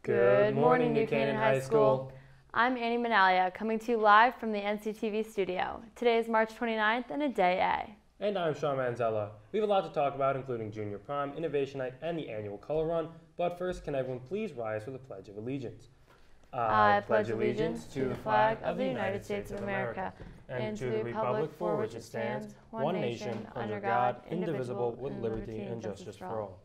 Good morning, New Canaan High School. I'm Annie Manalia, coming to you live from the NCTV studio. Today is March 29th and a day A. And I'm Sean Manzella. We have a lot to talk about, including Junior Prom, Innovation Night, and the annual Color Run. But first, can everyone please rise for the Pledge of Allegiance? I pledge allegiance to the flag of the United States of America and to the republic for which it stands, one nation, under God, indivisible, with liberty and justice for all.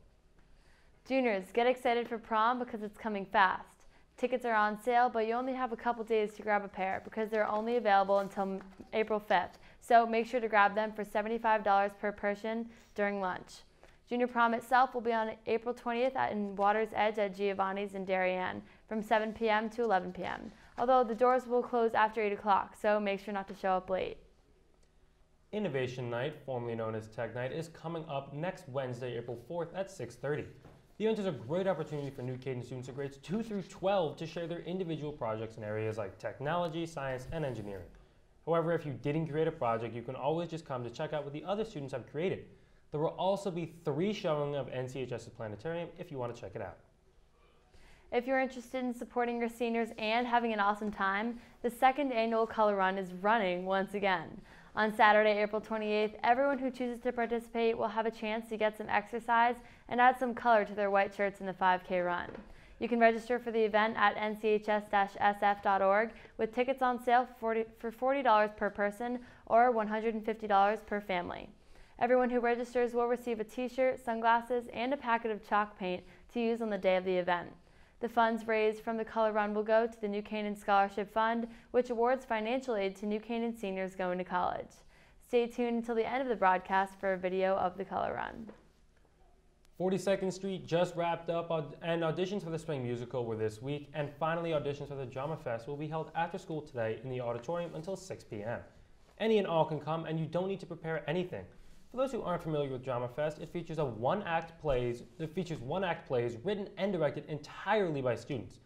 Juniors, get excited for prom because it's coming fast. Tickets are on sale, but you only have a couple days to grab a pair because they're only available until April 5th. So make sure to grab them for $75 per person during lunch. Junior Prom itself will be on April 20th in Water's Edge at Giovanni's in Darien from 7 p.m. to 11 p.m. Although the doors will close after 8 o'clock, so make sure not to show up late. Innovation Night, formerly known as Tech Night, is coming up next Wednesday, April 4th at 6:30. The event is a great opportunity for New Canaan students of grades 2 through 12 to share their individual projects in areas like technology, science, and engineering. However, if you didn't create a project, you can always just come to check out what the other students have created. There will also be 3 showings of NCHS's planetarium if you want to check it out. If you're interested in supporting your seniors and having an awesome time, the 2nd annual Color Run is running once again. On Saturday, April 28th, everyone who chooses to participate will have a chance to get some exercise and add some color to their white shirts in the 5K run. You can register for the event at nchs-sf.org with tickets on sale for $40 per person or $150 per family. Everyone who registers will receive a t-shirt, sunglasses, and a packet of chalk paint to use on the day of the event. The funds raised from the Color Run will go to the New Canaan Scholarship Fund, which awards financial aid to New Canaan seniors going to college. Stay tuned until the end of the broadcast for a video of the Color Run. 42nd Street just wrapped up and auditions for the spring musical were this week, and finally auditions for the Drama Fest will be held after school today in the auditorium until 6 p.m. Any and all can come, and you don't need to prepare anything. For those who aren't familiar with Drama Fest, it features one-act plays written and directed entirely by students.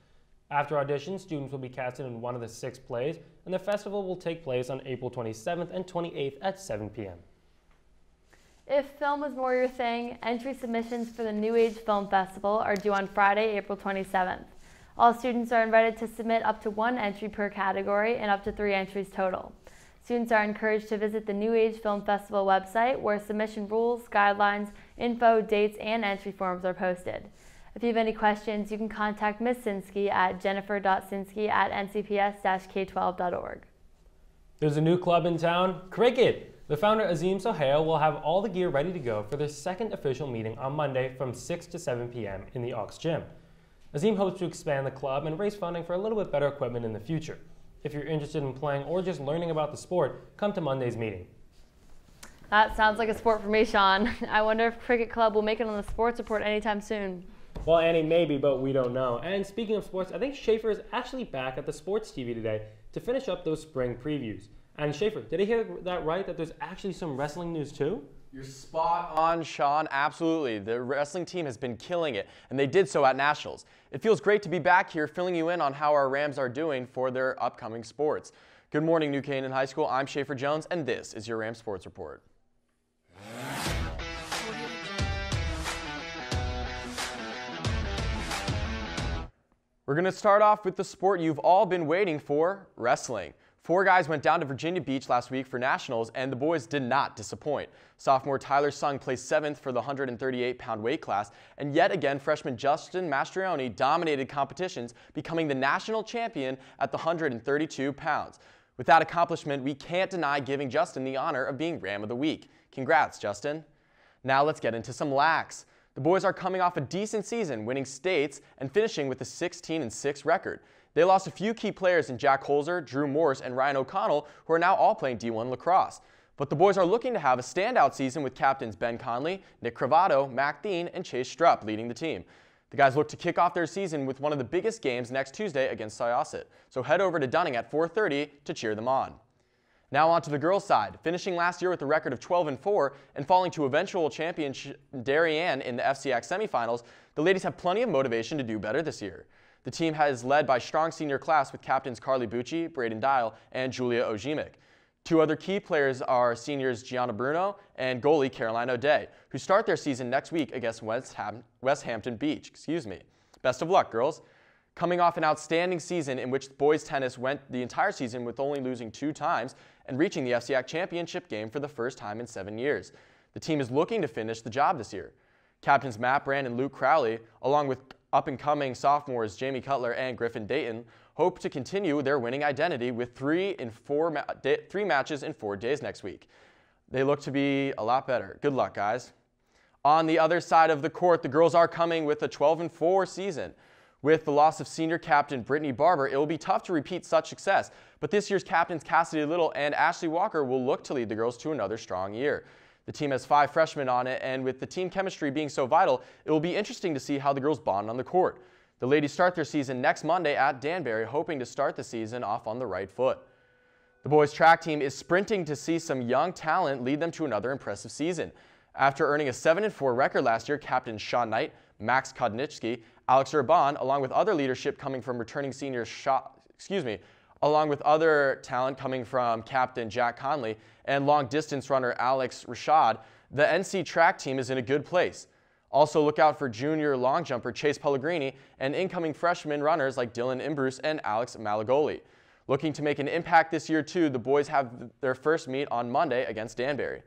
After auditions, students will be casted in one of the 6 plays, and the festival will take place on April 27th and 28th at 7 p.m. If film is more your thing, entry submissions for the New Age Film Festival are due on Friday, April 27th. All students are invited to submit up to 1 entry per category and up to 3 entries total. Students are encouraged to visit the New Age Film Festival website where submission rules, guidelines, info, dates, and entry forms are posted. If you have any questions, you can contact Ms. Sinsky at jennifer.sinsky@ncps-k12.org. There's a new club in town, Cricket. The founder, Azim Sohail, will have all the gear ready to go for their 2nd official meeting on Monday from 6 to 7 p.m. in the Aux Gym. Azim hopes to expand the club and raise funding for a little bit better equipment in the future. If you're interested in playing or just learning about the sport, come to Monday's meeting. That sounds like a sport for me, Sean. I wonder if Cricket Club will make it on the sports report anytime soon. Well, Annie, maybe, but we don't know. And speaking of sports, I think Schaefer is actually back at the Sports TV today to finish up those spring previews. And Schaefer, did I hear that right, that there's actually some wrestling news too? You're spot on, Sean. Absolutely. The wrestling team has been killing it, and they did so at Nationals. It feels great to be back here filling you in on how our Rams are doing for their upcoming sports. Good morning, New Canaan High School. I'm Schaefer Jones, and this is your Rams Sports Report. We're going to start off with the sport you've all been waiting for, wrestling. 4 guys went down to Virginia Beach last week for Nationals, and the boys did not disappoint. Sophomore Tyler Sung placed 7th for the 138-pound weight class, and yet again, freshman Justin Mastrioni dominated competitions, becoming the national champion at the 132 pounds. With that accomplishment, we can't deny giving Justin the honor of being Ram of the Week. Congrats, Justin. Now let's get into some lax. The boys are coming off a decent season, winning states and finishing with a 16-6 record. They lost a few key players in Jack Holzer, Drew Morse, and Ryan O'Connell, who are now all playing D1 lacrosse. But the boys are looking to have a standout season with captains Ben Conley, Nick Cravato, Mac Dean, and Chase Strupp leading the team. The guys look to kick off their season with one of the biggest games next Tuesday against Syosset. So head over to Dunning at 4:30 to cheer them on. Now on to the girls' side. Finishing last year with a record of 12-4 and falling to eventual champion Darien in the FCX semifinals, the ladies have plenty of motivation to do better this year. The team is led by a strong senior class with captains Carly Bucci, Braden Dial, and Julia Ojimic. 2 other key players are seniors Gianna Bruno and goalie Caroline O'Day, who start their season next week against West Hampton Beach. Best of luck, girls. Coming off an outstanding season in which boys tennis went the entire season with only losing 2 times and reaching the FCIAC championship game for the first time in 7 years. The team is looking to finish the job this year. Captains Matt Brand and Luke Crowley, along with up-and-coming sophomores Jamie Cutler and Griffin Dayton, hope to continue their winning identity with 3 matches in 4 days next week. They look to be a lot better. Good luck, guys. On the other side of the court, the girls are coming with a 12-4 season. With the loss of senior captain Brittany Barber, it will be tough to repeat such success, but this year's captains Cassidy Little and Ashley Walker will look to lead the girls to another strong year. The team has 5 freshmen on it, and with the team chemistry being so vital, it will be interesting to see how the girls bond on the court. The ladies start their season next Monday at Danbury, hoping to start the season off on the right foot. The boys track team is sprinting to see some young talent lead them to another impressive season. After earning a 7-4 record last year, captains Sean Knight, Max Kodnitzky, Alex Urban, along with other leadership coming from returning seniors, along with other talent coming from captain Jack Conley and long distance runner Alex Rashad, the NC track team is in a good place. Also look out for junior long jumper Chase Pellegrini and incoming freshman runners like Dylan Imbruce and Alex Malagoli. Looking to make an impact this year too, the boys have their first meet on Monday against Danbury.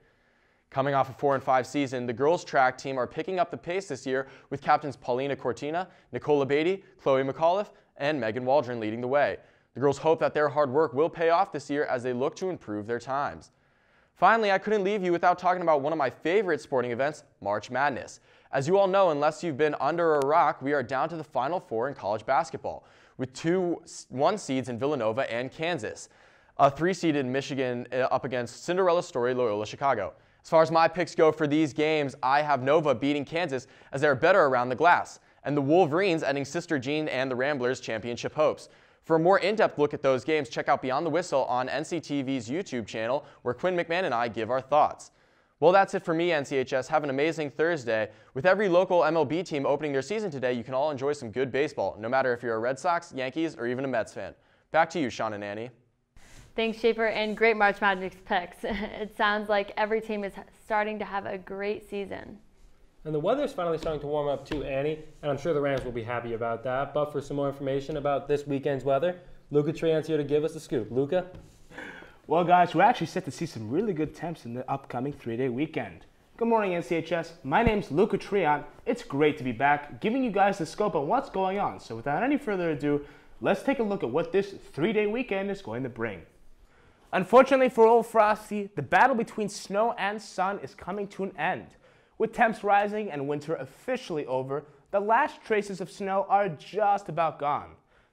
Coming off a 4-5 season, the girls track team are picking up the pace this year with captains Paulina Cortina, Nicola Beatty, Chloe McAuliffe, and Megan Waldron leading the way. The girls hope that their hard work will pay off this year as they look to improve their times. Finally, I couldn't leave you without talking about one of my favorite sporting events, March Madness. As you all know, unless you've been under a rock, we are down to the Final Four in college basketball, with 2 1 seeds in Villanova and Kansas, a 3 seed in Michigan up against Cinderella story Loyola Chicago. As far as my picks go for these games, I have Nova beating Kansas as they are better around the glass, and the Wolverines ending Sister Jean and the Ramblers' championship hopes. For a more in-depth look at those games, check out Beyond the Whistle on NCTV's YouTube channel, where Quinn McMahon and I give our thoughts. Well, that's it for me, NCHS. Have an amazing Thursday. With every local MLB team opening their season today, you can all enjoy some good baseball, no matter if you're a Red Sox, Yankees, or even a Mets fan. Back to you, Sean and Annie. Thanks, Schaefer, and great March Madness picks. It sounds like every team is starting to have a great season. And the weather's finally starting to warm up too, Annie, and I'm sure the Rams will be happy about that. But for some more information about this weekend's weather, Luca Trian's here to give us the scoop. Luca? Well, guys, we're actually set to see some really good temps in the upcoming 3-day weekend. Good morning, NCHS. My name's Luca Trian. It's great to be back, giving you guys the scope on what's going on. So without any further ado, let's take a look at what this 3-day weekend is going to bring. Unfortunately for Old Frosty, the battle between snow and sun is coming to an end. With temps rising and winter officially over, the last traces of snow are just about gone.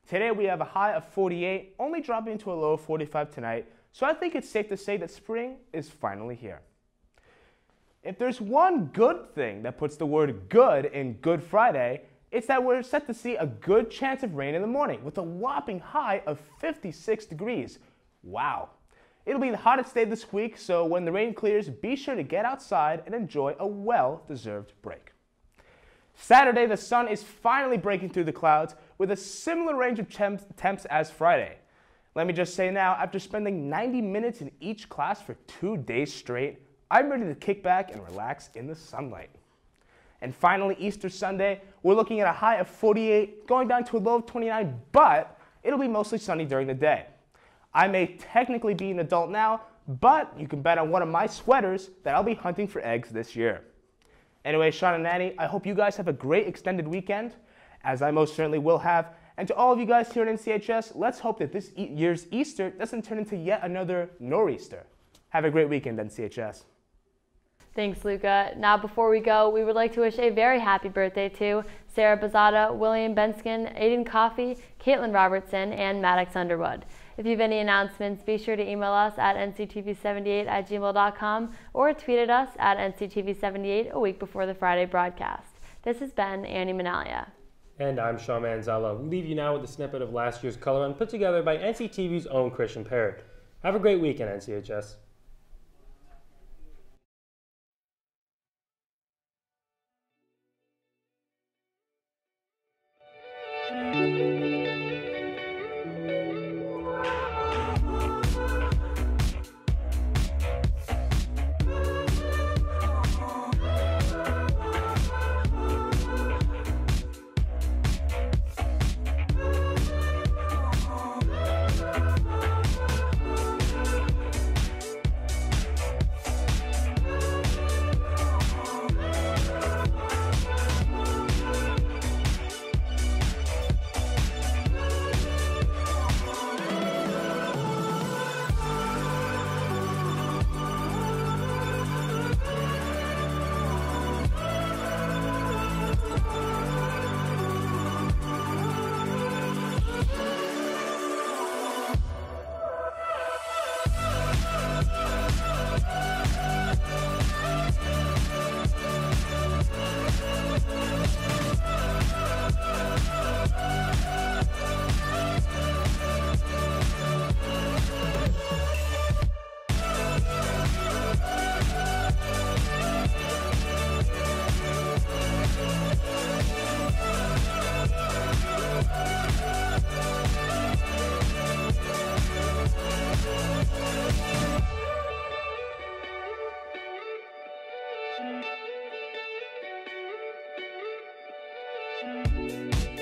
Today we have a high of 48, only dropping to a low of 45 tonight, so I think it's safe to say that spring is finally here. If there's one good thing that puts the word good in Good Friday, it's that we're set to see a good chance of rain in the morning with a whopping high of 56 degrees. Wow. It'll be the hottest day this week, so when the rain clears, be sure to get outside and enjoy a well-deserved break. Saturday, the sun is finally breaking through the clouds with a similar range of temps as Friday. Let me just say now, after spending 90 minutes in each class for 2 days straight, I'm ready to kick back and relax in the sunlight. And finally, Easter Sunday, we're looking at a high of 48, going down to a low of 29, but it'll be mostly sunny during the day. I may technically be an adult now, but you can bet on one of my sweaters that I'll be hunting for eggs this year. Anyway, Sean and Annie, I hope you guys have a great extended weekend, as I most certainly will have. And to all of you guys here at NCHS, let's hope that this year's Easter doesn't turn into yet another nor'easter. Have a great weekend, NCHS. Thanks, Luca. Now, before we go, we would like to wish a very happy birthday to Sarah Bazada, William Benskin, Aiden Coffey, Caitlin Robertson, and Maddox Underwood. If you have any announcements, be sure to email us at nctv78@gmail.com or tweet at us at nctv78 a week before the Friday broadcast. This has been Annie Manalia. And I'm Sean Manzella. We leave you now with a snippet of last year's Color Run put together by NCTV's own Christian Parrott. Have a great weekend, NCHS. Bye.